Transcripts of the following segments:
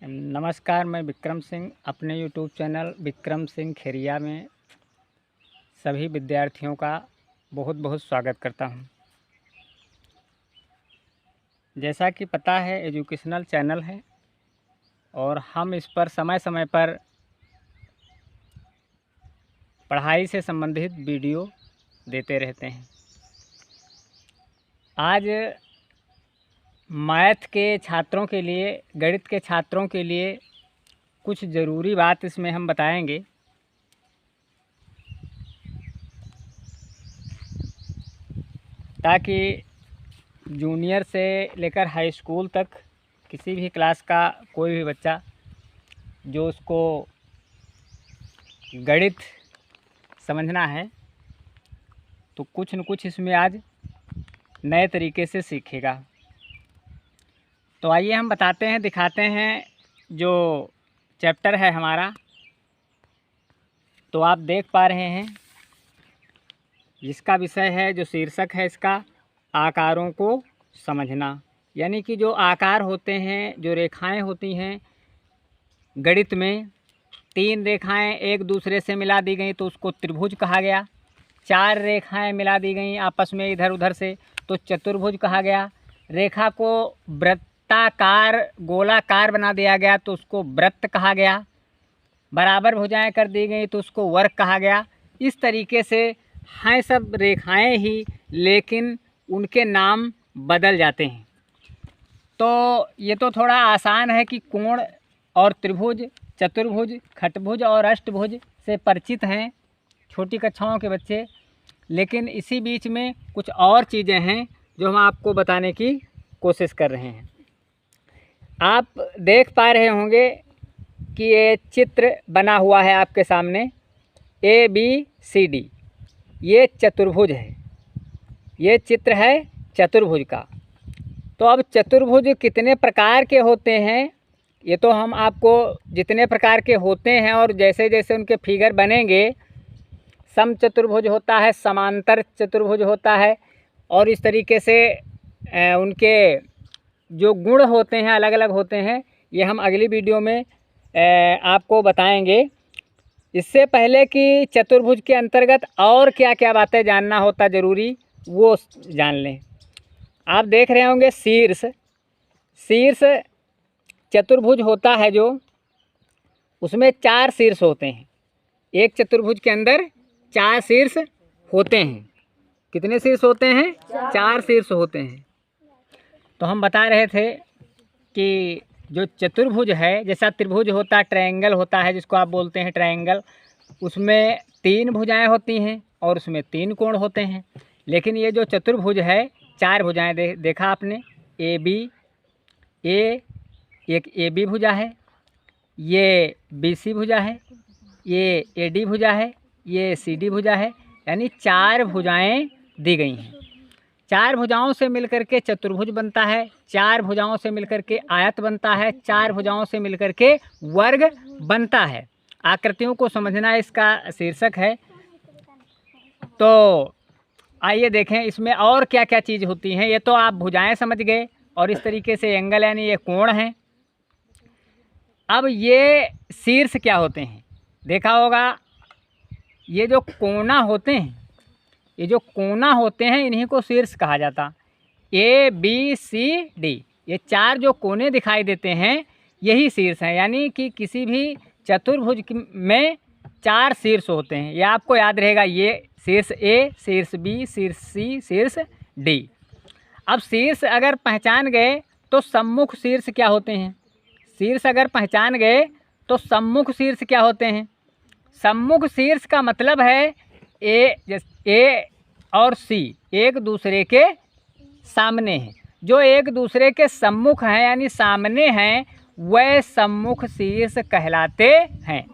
नमस्कार, मैं विक्रम सिंह अपने यूट्यूब चैनल विक्रम सिंह खेरिया में सभी विद्यार्थियों का बहुत बहुत स्वागत करता हूं। जैसा कि पता है, एजुकेशनल चैनल है और हम इस पर समय समय पर पढ़ाई से संबंधित वीडियो देते रहते हैं। आज मैथ के छात्रों के लिए, गणित के छात्रों के लिए कुछ ज़रूरी बात इसमें हम बताएंगे। ताकि जूनियर से लेकर हाई स्कूल तक किसी भी क्लास का कोई भी बच्चा जो उसको गणित समझना है तो कुछ न कुछ इसमें आज नए तरीके से सीखेगा। तो आइए हम बताते हैं, दिखाते हैं जो चैप्टर है हमारा। तो आप देख पा रहे हैं, जिसका विषय है, जो शीर्षक है इसका, आकारों को समझना। यानी कि जो आकार होते हैं, जो रेखाएं होती हैं गणित में, 3 रेखाएं एक दूसरे से मिला दी गई तो उसको त्रिभुज कहा गया। 4 रेखाएं मिला दी गई आपस में इधर उधर से तो चतुर्भुज कहा गया। रेखा को वृत्ताकार, गोलाकार बना दिया गया तो उसको वृत्त कहा गया। बराबर भुजाएं कर दी गई तो उसको वर्ग कहा गया। इस तरीके से हैं सब रेखाएं ही, लेकिन उनके नाम बदल जाते हैं। तो ये तो थोड़ा आसान है कि कोण और त्रिभुज, चतुर्भुज, खटभुज और अष्टभुज से परिचित हैं छोटी कक्षाओं के बच्चे। लेकिन इसी बीच में कुछ और चीज़ें हैं जो हम आपको बताने की कोशिश कर रहे हैं। आप देख पा रहे होंगे कि ये चित्र बना हुआ है आपके सामने, ABCD। ये चतुर्भुज है, ये चित्र है चतुर्भुज का। तो अब चतुर्भुज कितने प्रकार के होते हैं ये तो हम आपको, जितने प्रकार के होते हैं और जैसे जैसे उनके फिगर बनेंगे, समचतुर्भुज होता है, समांतर चतुर्भुज होता है, और इस तरीके से उनके जो गुण होते हैं अलग अलग होते हैं, ये हम अगली वीडियो में आपको बताएंगे। इससे पहले कि चतुर्भुज के अंतर्गत और क्या क्या बातें जानना होता ज़रूरी, वो जान लें। आप देख रहे होंगे शीर्ष चतुर्भुज होता है जो, उसमें 4 शीर्ष होते हैं। एक चतुर्भुज के अंदर 4 शीर्ष होते हैं। कितने शीर्ष होते हैं? 4 शीर्ष होते हैं। तो हम बता रहे थे कि जो चतुर्भुज है, जैसा त्रिभुज होता है, ट्रायंगल होता है जिसको आप बोलते हैं ट्रायंगल, उसमें 3 भुजाएं होती हैं और उसमें 3 कोण होते हैं। लेकिन ये जो चतुर्भुज है, 4 भुजाएं देखा आपने, एक AB भुजा है, ये BC भुजा है, ये AD भुजा है, ये CD भुजा है। यानी 4 भुजाएं दी गई हैं। 4 भुजाओं से मिलकर के चतुर्भुज बनता है, 4 भुजाओं से मिलकर के आयत बनता है, 4 भुजाओं से मिलकर के वर्ग बनता है। आकृतियों को समझना इसका शीर्षक है। तो आइए देखें इसमें और क्या क्या चीज़ होती हैं। ये तो आप भुजाएं समझ गए, और इस तरीके से एंगल यानी ये कोण हैं। अब ये शीर्ष क्या होते हैं, देखा होगा, ये जो कोना होते हैं, ये जो कोना होते हैं, इन्हीं को शीर्ष कहा जाता। ABCD, ये 4 जो कोने दिखाई देते हैं, यही शीर्ष हैं। यानी कि किसी भी चतुर्भुज में 4 शीर्ष होते हैं। ये आपको याद रहेगा, ये शीर्ष A, शीर्ष B, शीर्ष C, शीर्ष D। अब शीर्ष अगर पहचान गए तो सम्मुख शीर्ष क्या होते हैं? शीर्ष अगर पहचान गए तो सम्मुख शीर्ष क्या होते हैं? सम्मुख शीर्ष का मतलब है A और C एक दूसरे के सामने हैं। जो एक दूसरे के सम्मुख हैं यानी सामने हैं, वह सम्मुख शीर्ष कहलाते हैं।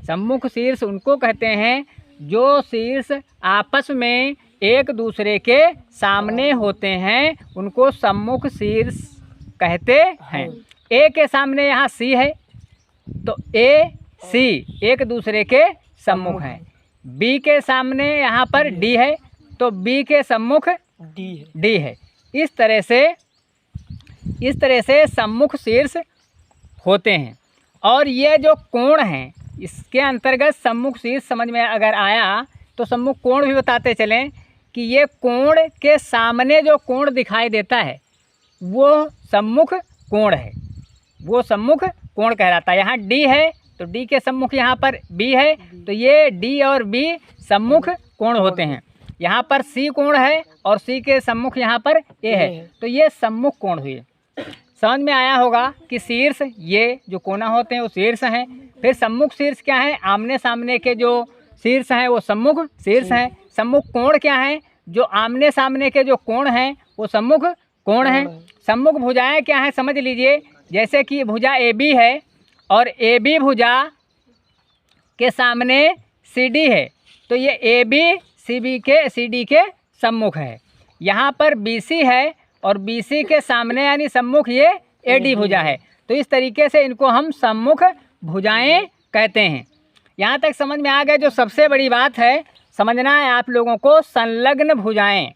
सम्मुख शीर्ष उनको कहते हैं जो शीर्ष आपस में एक दूसरे के सामने होते हैं, उनको सम्मुख शीर्ष कहते हैं। A के सामने यहाँ C है तो AC एक दूसरे के सम्मुख हैं। B के सामने यहाँ पर D है तो B के सम्मुख D है। इस तरह से सम्मुख शीर्ष होते हैं। और ये जो कोण हैं, इसके अंतर्गत सम्मुख शीर्ष समझ में अगर आया तो सम्मुख कोण भी बताते चलें कि ये कोण के सामने जो कोण दिखाई देता है वो सम्मुख कोण है, वो सम्मुख कोण कहलाता है। यहाँ डी है तो डी के सम्मुख यहाँ पर बी है, तो ये डी और बी सम्मुख कोण होते हैं। यहाँ पर सी कोण है और सी के सम्मुख यहाँ पर ए है, तो ये सम्मुख कोण हुए। समझ में आया होगा कि शीर्ष ये जो कोना होते हैं वो शीर्ष हैं। फिर सम्मुख शीर्ष क्या है? आमने सामने के जो शीर्ष हैं वो सम्मुख शीर्ष हैं। सम्मुख कोण क्या है? जो आमने सामने के जो कोण हैं वो सम्मुख कोण हैं। सम्मुख भुजाएं क्या हैं समझ लीजिए, जैसे कि भुजा ए बी है और ए बी भुजा के सामने सी डी है, तो ये ए बी सी डी के सम्मुख है। यहाँ पर बी सी है और बी सी के सामने यानी सम्मुख ये ए डी भुजा है। तो इस तरीके से इनको हम सम्मुख भुजाएं कहते हैं। यहाँ तक समझ में आ गए। जो सबसे बड़ी बात है समझना है आप लोगों को, संलग्न भुजाएं,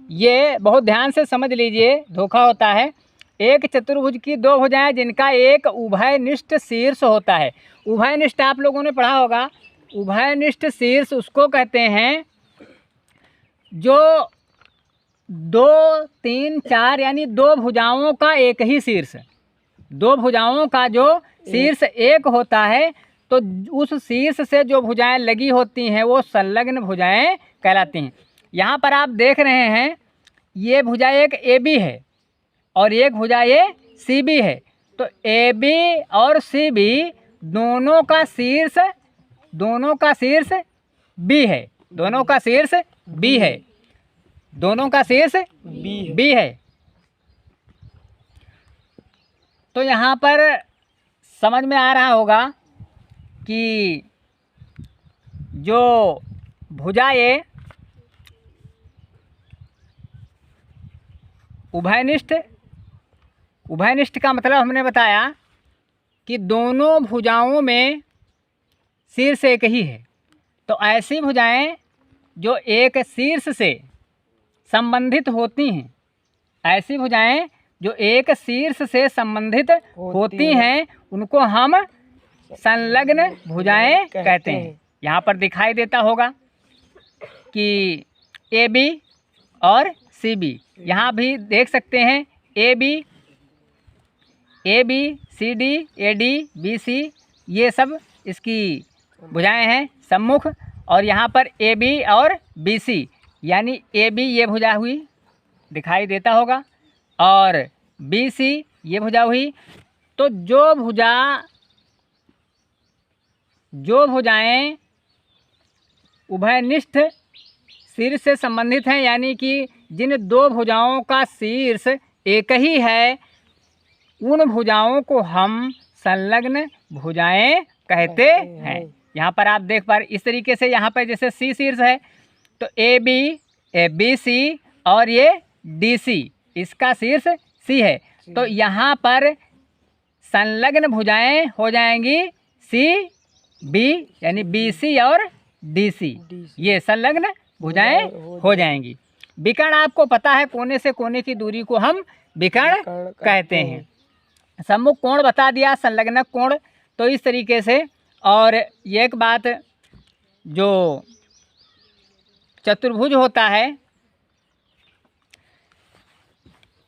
ये बहुत ध्यान से समझ लीजिए, धोखा होता है। एक चतुर्भुज की दो भुजाएं जिनका एक उभयनिष्ठ शीर्ष होता है। उभयनिष्ठ आप लोगों ने पढ़ा होगा। उभयनिष्ठ शीर्ष उसको कहते हैं जो 2, 3, 4 यानी दो भुजाओं का एक ही शीर्ष, दो भुजाओं का जो शीर्ष एक होता है, तो उस शीर्ष से जो भुजाएं लगी होती हैं वो संलग्न भुजाएं कहलाती हैं। यहाँ पर आप देख रहे हैं ये भुजा एक ए बी है और एक भुजा ये सी बी है, तो ए बी और सी बी दोनों का शीर्ष बी है, दोनों का शीर्ष बी है, दोनों का शीर्ष बी है। तो यहाँ पर समझ में आ रहा होगा कि जो भुजा ये उभयनिष्ठ का मतलब हमने बताया कि दोनों भुजाओं में शीर्ष एक ही है। तो ऐसी भुजाएं जो एक शीर्ष से संबंधित होती हैं, ऐसी भुजाएं जो एक शीर्ष से संबंधित होती हैं उनको हम संलग्न भुजाएं कहते हैं। यहाँ पर दिखाई देता होगा कि ए बी और सी बी, यहाँ भी देख सकते हैं A B C D A D B C, ये सब इसकी भुजाएं हैं सम्मुख। और यहाँ पर ए बी और बी सी यानी ए बी ये भुजा हुई दिखाई देता होगा और बी सी ये भुजा हुई। तो जो भुजाएं उभयनिष्ठ शीर्ष से संबंधित हैं, यानी कि जिन दो भुजाओं का शीर्ष एक ही है, उन भुजाओं को हम संलग्न भुजाएं कहते हैं। यहाँ पर आप देख पा रहे इस तरीके से, यहाँ पर जैसे सी शीर्ष है तो ए बी सी और ये डी सी, इसका शीर्ष सी है, तो यहाँ पर संलग्न भुजाएं हो जाएंगी सी बी यानी बी सी और डी सी, ये संलग्न भुजाएं हो जाएंगी। विकर्ण आपको पता है, कोने से कोने की दूरी को हम विकर्ण कहते हैं। सम्मुख कोण बता दिया, संलग्नक कोण। तो इस तरीके से, और ये एक बात, जो चतुर्भुज होता है,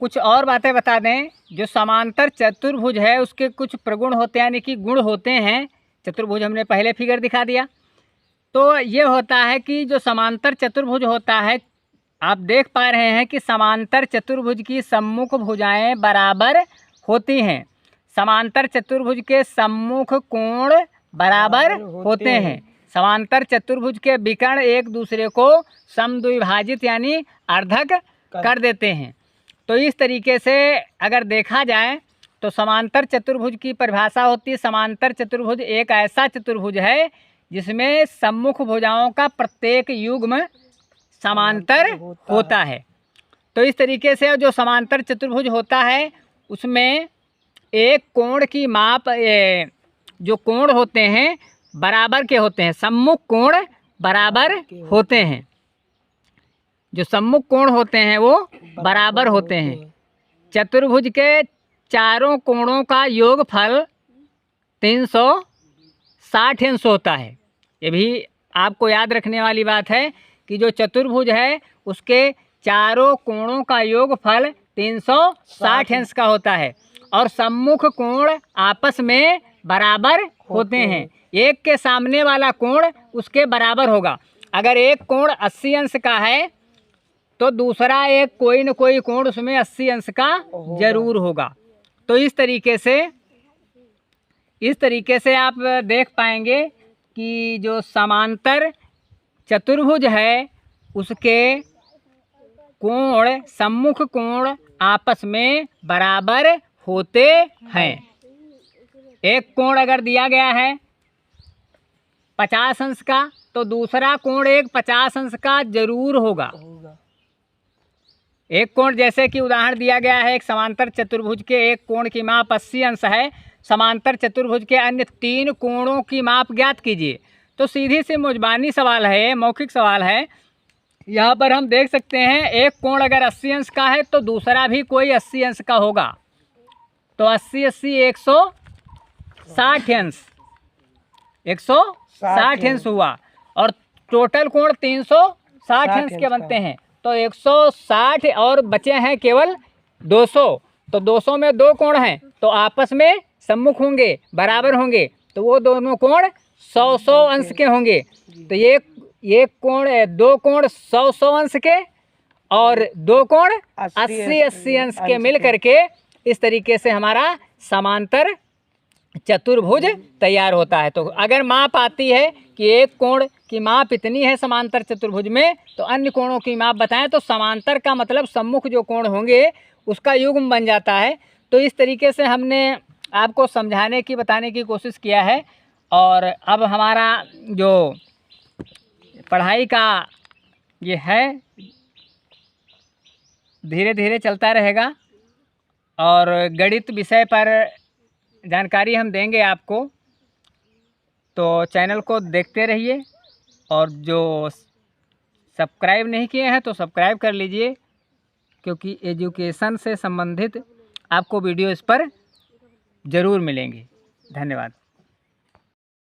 कुछ और बातें बता दें। जो समांतर चतुर्भुज है उसके कुछ प्रगुण होते हैं, यानी कि गुण होते हैं। चतुर्भुज हमने पहले फिगर दिखा दिया। तो ये होता है कि जो समांतर चतुर्भुज होता है, आप देख पा रहे हैं कि समांतर चतुर्भुज की सम्मुख भुजाएं बराबर होती हैं। समांतर चतुर्भुज के सम्मुख कोण बराबर होते हैं। समांतर चतुर्भुज के विकर्ण एक दूसरे को समद्विभाजित यानी अर्धक कर देते हैं। तो इस तरीके से अगर देखा जाए तो समांतर चतुर्भुज की परिभाषा होती है, समांतर चतुर्भुज एक ऐसा चतुर्भुज है जिसमें सम्मुख भुजाओं का प्रत्येक युग्म समांतर होता है। तो इस तरीके से जो समांतर चतुर्भुज होता है उसमें एक कोण की माप, जो कोण होते हैं बराबर के होते हैं, सम्मुख कोण बराबर होते हैं। जो सम्मुख कोण होते हैं वो बराबर होते हैं। चतुर्भुज के चारों कोणों का योगफल 360 अंश होता है। ये भी आपको याद रखने वाली बात है कि जो चतुर्भुज है उसके चारों कोणों का योगफल 360 अंश का होता है और सम्मुख कोण आपस में बराबर होते हैं। एक के सामने वाला कोण उसके बराबर होगा। अगर एक कोण 80 अंश का है तो दूसरा एक कोई न कोई कोण उसमें 80 अंश का जरूर होगा। तो इस तरीके से आप देख पाएंगे कि जो समांतर चतुर्भुज है उसके कोण, सम्मुख कोण आपस में बराबर होते हैं। एक कोण अगर दिया गया है 50 अंश का तो दूसरा कोण एक 50 अंश का जरूर होगा। एक कोण, जैसे कि उदाहरण दिया गया है, एक समांतर चतुर्भुज के एक कोण की माप 80 अंश है, समांतर चतुर्भुज के अन्य 3 कोणों की माप ज्ञात कीजिए। तो सीधी सी मुजबानी सवाल है, मौखिक सवाल है। यहाँ पर हम देख सकते हैं एक कोण अगर 80 अंश का है तो दूसरा भी कोई 80 अंश का होगा। तो 80 80 160 अंश, 160 अंश हुआ और टोटल कोण 360 अंश के बनते हैं। तो 160 और बचे हैं केवल 200। तो 200 में 2 कोण हैं तो आपस में सम्मुख होंगे, बराबर होंगे, तो वो दोनों कोण 100 अंश के होंगे। तो ये कोण 2 कोण 100 अंश के और 2 कोण 80 अंश के मिल करके इस तरीके से हमारा समांतर चतुर्भुज तैयार होता है। तो अगर माप आती है कि एक कोण की माप इतनी है समांतर चतुर्भुज में तो अन्य कोणों की माप बताएं, तो समांतर का मतलब सम्मुख जो कोण होंगे उसका युग्म बन जाता है। तो इस तरीके से हमने आपको समझाने की, बताने की कोशिश किया है। और अब हमारा जो पढ़ाई का ये है धीरे धीरे चलता रहेगा और गणित विषय पर जानकारी हम देंगे आपको। तो चैनल को देखते रहिए और जो सब्सक्राइब नहीं किए हैं तो सब्सक्राइब कर लीजिए, क्योंकि एजुकेशन से संबंधित आपको वीडियो इस पर ज़रूर मिलेंगे। धन्यवाद।